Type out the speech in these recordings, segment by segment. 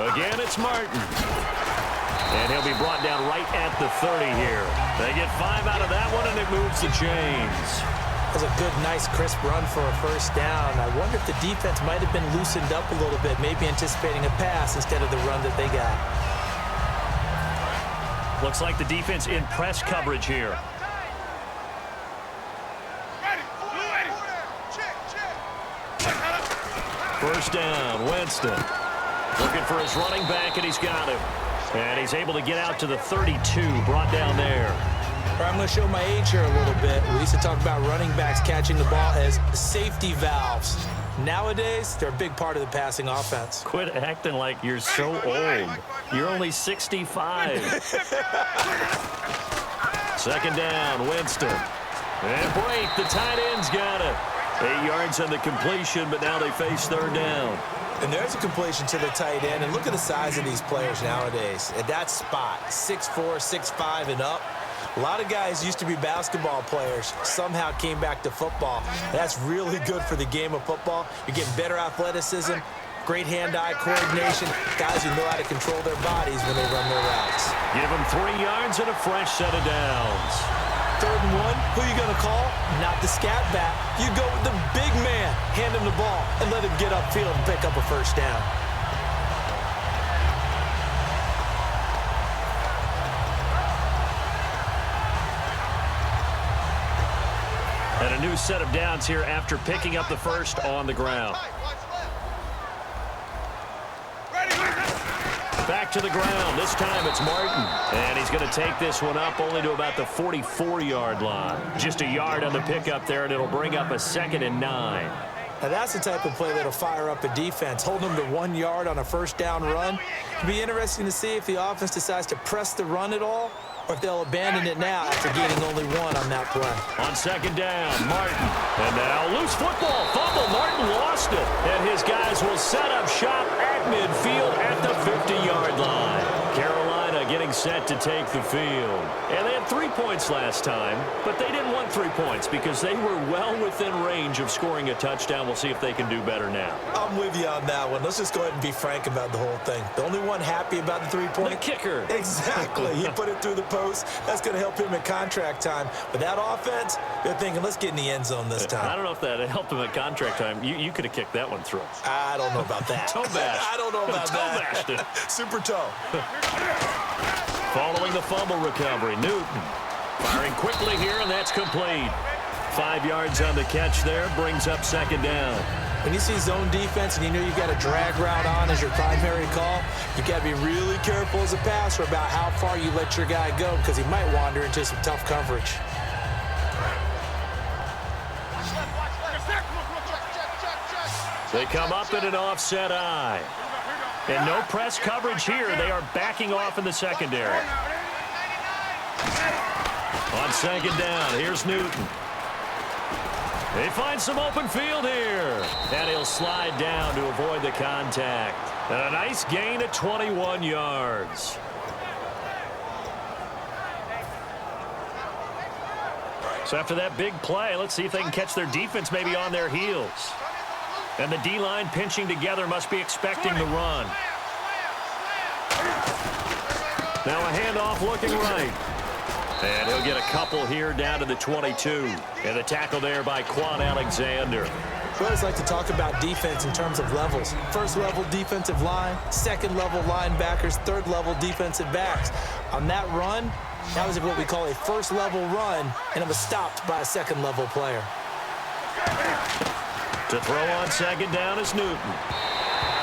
Again, it's Martin. And he'll be brought down right at the 30 here. They get 5 out of that one, and it moves the chains. That's a good, nice, crisp run for a first down. I wonder if the defense might have been loosened up a little bit, maybe anticipating a pass instead of the run that they got. Looks like the defense in press coverage here. First down, Winston. Looking for his running back, and he's got him. And he's able to get out to the 32, brought down there. I'm going to show my age here a little bit. We used to talk about running backs catching the ball as safety valves. Nowadays, they're a big part of the passing offense. Quit acting like you're so old. You're only 65. Second down, Winston. And Blake, the tight end's got it. 8 yards on the completion, but now they face third down. And there's a completion to the tight end. And look at the size of these players nowadays. At that spot, 6'4", 6'5", and up. A lot of guys used to be basketball players, somehow came back to football. That's really good for the game of football. You're getting better athleticism, great hand-eye coordination, guys who know how to control their bodies when they run their routes. Give them 3 yards and a fresh set of downs. Third and 1, who you going to call? Not the scat back. You go with the big man, hand him the ball, and let him get upfield and pick up a first down. And a new set of downs here after picking up the first on the ground. Back to the ground. This time it's Martin. And he's going to take this one up only to about the 44-yard line. Just a yard on the pickup there, and it'll bring up a 2nd and 9. Now that's the type of play that'll fire up a defense. Hold them to 1 yard on a first down run. It'll be interesting to see if the offense decides to press the run at all, or if they'll abandon it now after gaining only 1 on that play. On second down, Martin. And now loose football. Fumble. Martin lost it. And his guys will set up shop at midfield at the 50-yard line. Carolina getting set to take the field. And they had 3 points last time, but they didn't want 3 points because they were well within range of scoring a touchdown. We'll see if they can do better now. I'm with you on that one. Let's just go ahead and be frank about the whole thing. The only one happy about the 3-point? The kicker. Exactly. He put it through the post. That's going to help him at contract time. But that offense, they're thinking, let's get in the end zone this time. I don't know if that helped him at contract time. You could have kicked that one through. I don't know about that. Toe bash. I don't know about that. Toe bashed it. Super toe. Following the fumble recovery, Newton firing quickly here, and that's complete. 5 yards on the catch there, brings up second down. When you see zone defense and you know you've got a drag route on as your primary call, you got to be really careful as a passer about how far you let your guy go because he might wander into some tough coverage. They come up in an offset eye. And no press coverage here. They are backing off in the secondary. On second down, here's Newton. They find some open field here. And he'll slide down to avoid the contact. And a nice gain of 21 yards. So after that big play, let's see if they can catch their defense maybe on their heels. And the D-line pinching together must be expecting the run. Now a handoff looking right. And he'll get a couple here down to the 22. And the tackle there by Quan Alexander. We always like to talk about defense in terms of levels. First level defensive line, second level linebackers, third level defensive backs. On that run, that was what we call a first level run, and it was stopped by a second level player. To throw on second down is Newton.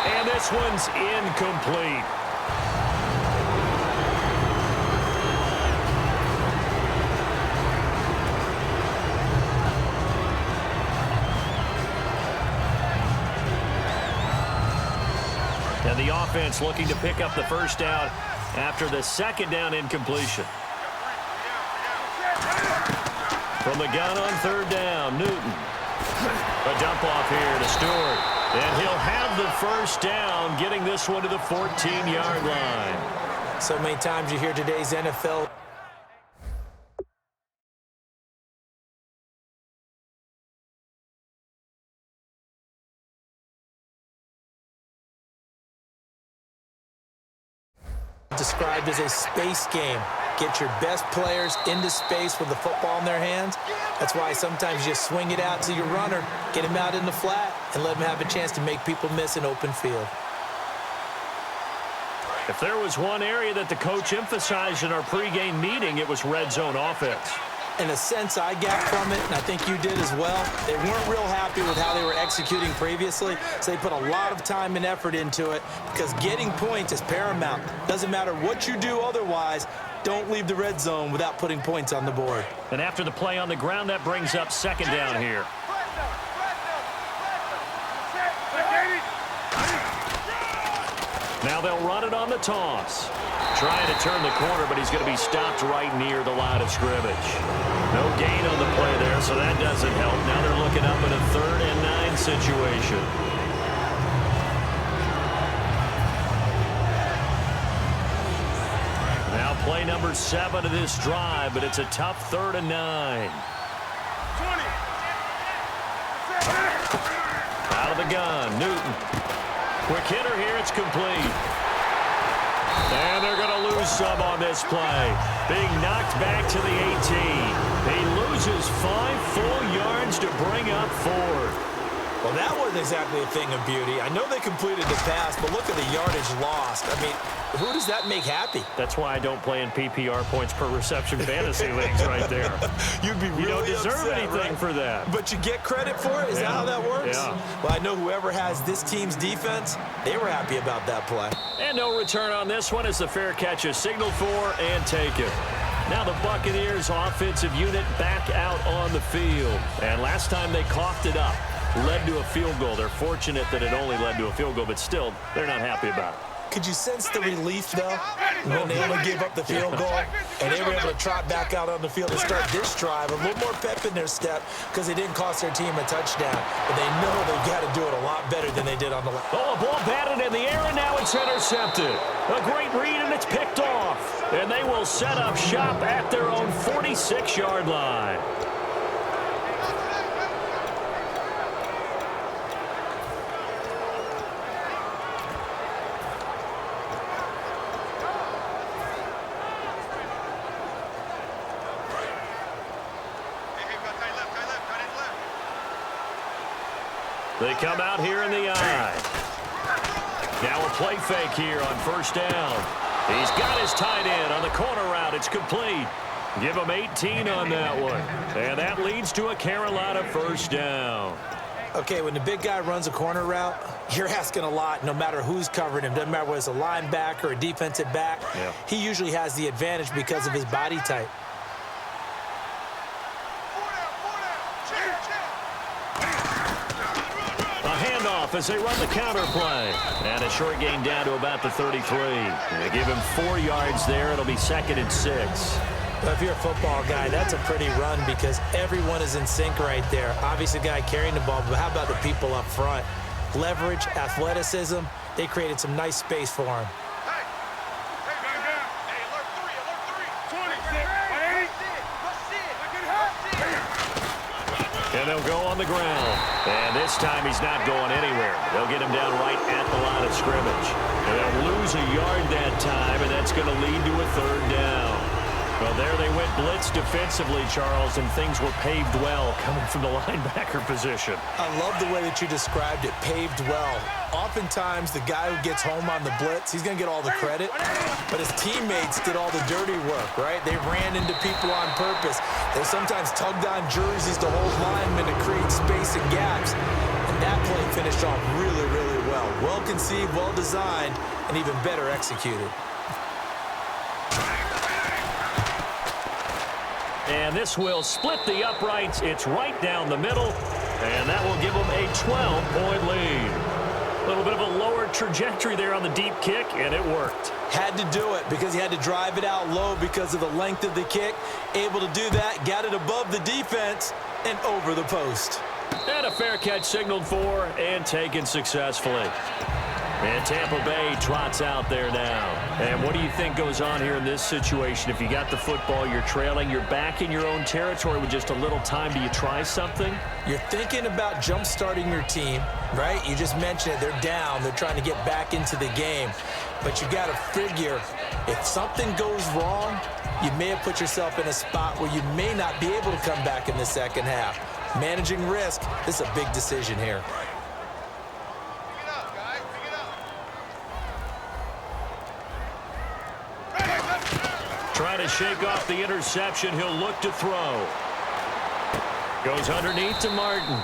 And this one's incomplete. And the offense looking to pick up the first down after the second down incompletion. From the gun on third down, Newton. A dump off here to Stewart. And he'll have the first down, getting this one to the 14-yard line. So many times you hear today's NFL Described as a space game. Get your best players into space with the football in their hands. That's why sometimes you swing it out to your runner, get him out in the flat, and let him have a chance to make people miss an open field. If there was one area that the coach emphasized in our pregame meeting, it was red zone offense. And the sense I got from it, and I think you did as well, they weren't real happy with how they were executing previously, so they put a lot of time and effort into it because getting points is paramount. Doesn't matter what you do otherwise, don't leave the red zone without putting points on the board. And after the play on the ground, that brings up second down here. Now they'll run it on the toss. Trying to turn the corner, but he's going to be stopped right near the line of scrimmage. No gain on the play there, so that doesn't help. Now they're looking up in a 3rd and 9 situation. Now play number 7 of this drive, but it's a tough 3rd and 9. 20. Out of the gun, Newton. Quick hitter here, it's complete. And they're going to lose some on this play. Being knocked back to the 18. He loses 5 full yards to bring up 4. Well, that wasn't exactly a thing of beauty. I know they completed the pass, but look at the yardage lost. I mean, who does that make happy? That's why I don't play in PPR points per reception fantasy leagues right there. You'd be really You don't deserve upset, anything right? for that. But you get credit for it? Is that how that works? Yeah. Well, I know whoever has this team's defense, they were happy about that play. And no return on this one as the fair catch is signaled for and taken. Now the Buccaneers offensive unit back out on the field. And last time they coughed it up, led to a field goal. They're fortunate that it only led to a field goal, but still, they're not happy about it. Could you sense the relief, though, when they only gave up the field goal and they were able to trot back out on the field and start this drive, a little more pep in their step because they didn't cost their team a touchdown. But they know they've got to do it a lot better than they did on the last. Oh, a ball batted in the air, and now it's intercepted. A great read, and it's picked off. And they will set up shop at their own 46-yard line. They come out here in the eye. Now a play fake here on 1st down. He's got his tight end on the corner route. It's complete. Give him 18 on that one. And that leads to a Carolina 1st down. Okay, when the big guy runs a corner route, you're asking a lot no matter who's covering him. Doesn't matter whether it's a linebacker or a defensive back. Yeah. He usually has the advantage because of his body type. As they run the counter play. And a short gain down to about the 33. They give him 4 yards there. It'll be 2nd and 6. But if you're a football guy, that's a pretty run because everyone is in sync right there. Obviously, the guy carrying the ball, but how about the people up front? Leverage, athleticism, they created some nice space for him. And they'll go on the ground. And this time he's not going anywhere. They'll get him down right at the line of scrimmage. And they'll lose a yard that time, and that's going to lead to a 3rd down. Well, there they went blitz defensively, Charles, and things were paved well coming from the linebacker position. I love the way that you described it, paved well. Oftentimes, the guy who gets home on the blitz, he's going to get all the credit, but his teammates did all the dirty work, right? They ran into people on purpose. They sometimes tugged on jerseys to hold linemen to create space and gaps, and that play finished off really, really well. Well conceived, well designed, and even better executed. And this will split the uprights. It's right down the middle, and that will give them a 12-point lead. A little bit of a lower trajectory there on the deep kick, and it worked. Had to do it because he had to drive it out low because of the length of the kick. Able to do that, got it above the defense and over the post. And a fair catch signaled for and taken successfully. And Tampa Bay trots out there now. And what do you think goes on here in this situation? If you got the football, you're trailing, you're back in your own territory with just a little time. Do you try something? You're thinking about jump-starting your team, right? You just mentioned it. They're down. They're trying to get back into the game. But you got to figure If something goes wrong, you may have put yourself in a spot where you may not be able to come back in the second half. Managing risk, this is a big decision here. Trying to shake off the interception. He'll look to throw. Goes underneath to Martin.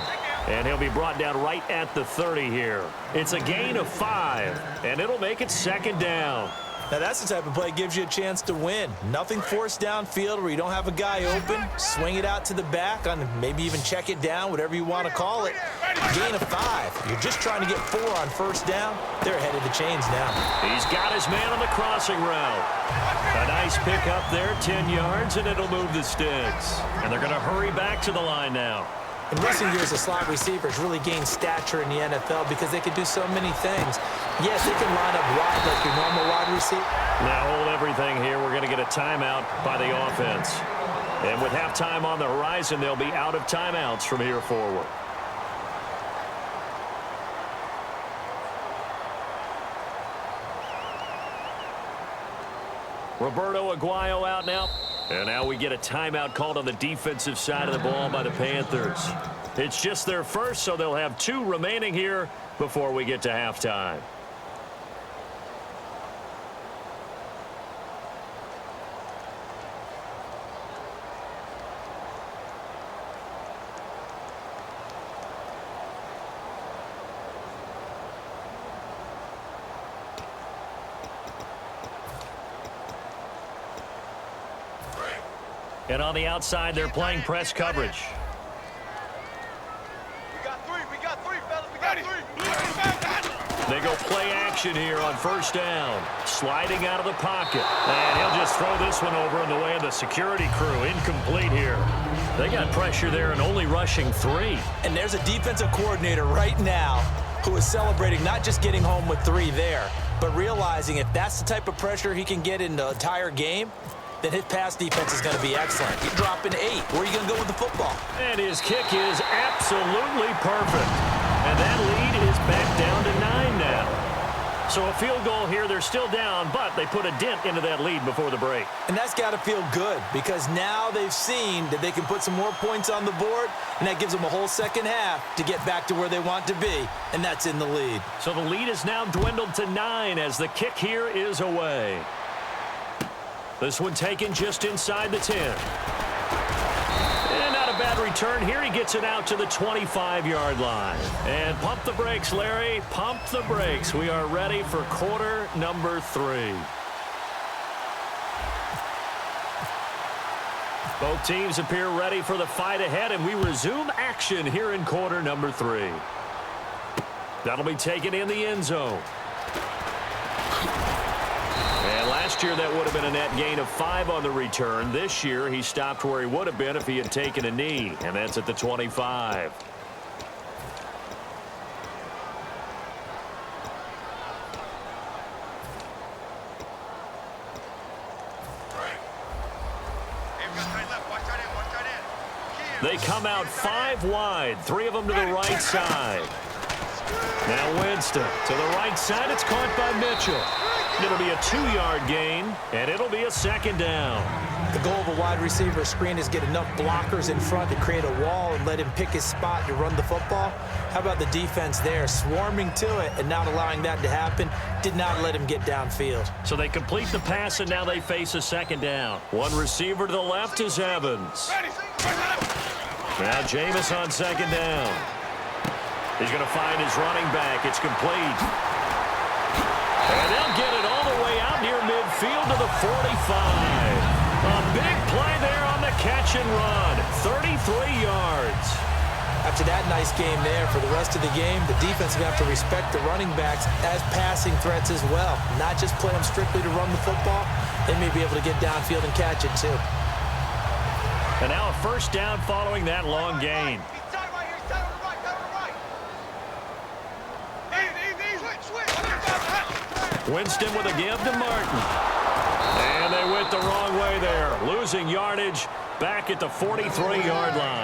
And he'll be brought down right at the 30 here. It's a gain of 5, and it'll make it second down. Now, that's the type of play that gives you a chance to win. Nothing forced downfield where you don't have a guy open. Swing it out to the back, on maybe even check it down, whatever you want to call it. Gain of 5. You're just trying to get 4 on first down. They're ahead of the chains now. He's got his man on the crossing route. A nice pick up there, 10 yards, and it'll move the sticks. And they're going to hurry back to the line now. In recent years, the slot receivers really gained stature in the NFL because they could do so many things. Yes, they can line up wide like your normal wide receiver. Now hold everything here. We're going to get a timeout by the offense. And with halftime on the horizon, they'll be out of timeouts from here forward. Roberto Aguayo out now. And now we get a timeout called on the defensive side of the ball by the Panthers. It's just their first, so they'll have 2 remaining here before we get to halftime. And on the outside, they're playing press coverage. We got 3, fellas. We got 3. They go play action here on first down. Sliding out of the pocket. And he'll just throw this one over in the way of the security crew. Incomplete here. They got pressure there and only rushing 3. And there's a defensive coordinator right now who is celebrating not just getting home with 3 there, but realizing if that's the type of pressure he can get in the entire game, then his pass defense is going to be excellent. You're dropping 8. Where are you going to go with the football? And his kick is absolutely perfect. And that lead is back down to 9 now. So a field goal here, they're still down, but they put a dent into that lead before the break. And that's got to feel good because now they've seen that they can put some more points on the board, and that gives them a whole second half to get back to where they want to be, and that's in the lead. So the lead is now dwindled to 9 as the kick here is away. This one taken just inside the 10. And not a bad return here. He gets it out to the 25-yard line. And pump the brakes, Larry. Pump the brakes. We are ready for quarter number 3. Both teams appear ready for the fight ahead, and we resume action here in quarter number 3. That'll be taken in the end zone. And last year, that would have been a net gain of 5 on the return. This year, he stopped where he would have been if he had taken a knee, and that's at the 25. They come out 5 wide, 3 of them to the right side. Now Winston to the right side. It's caught by Mitchell. It'll be a 2-yard gain, and it'll be a second down. The goal of a wide receiver screen is get enough blockers in front to create a wall and let him pick his spot to run the football. How about the defense there, swarming to it and not allowing that to happen? Did not let him get downfield. So they complete the pass, and now they face a second down. One receiver to the left is Evans. Now Jameis on second down. He's going to find his running back. It's complete. And they'll get it all the way out near midfield to the 45. A big play there on the catch and run. 33 yards. After that nice game there, for the rest of the game, the defense is going to have to respect the running backs as passing threats as well. Not just play them strictly to run the football. They may be able to get downfield and catch it too. And now a first down following that long gain. Winston with a give to Martin. And they went the wrong way there. Losing yardage back at the 43-yard line.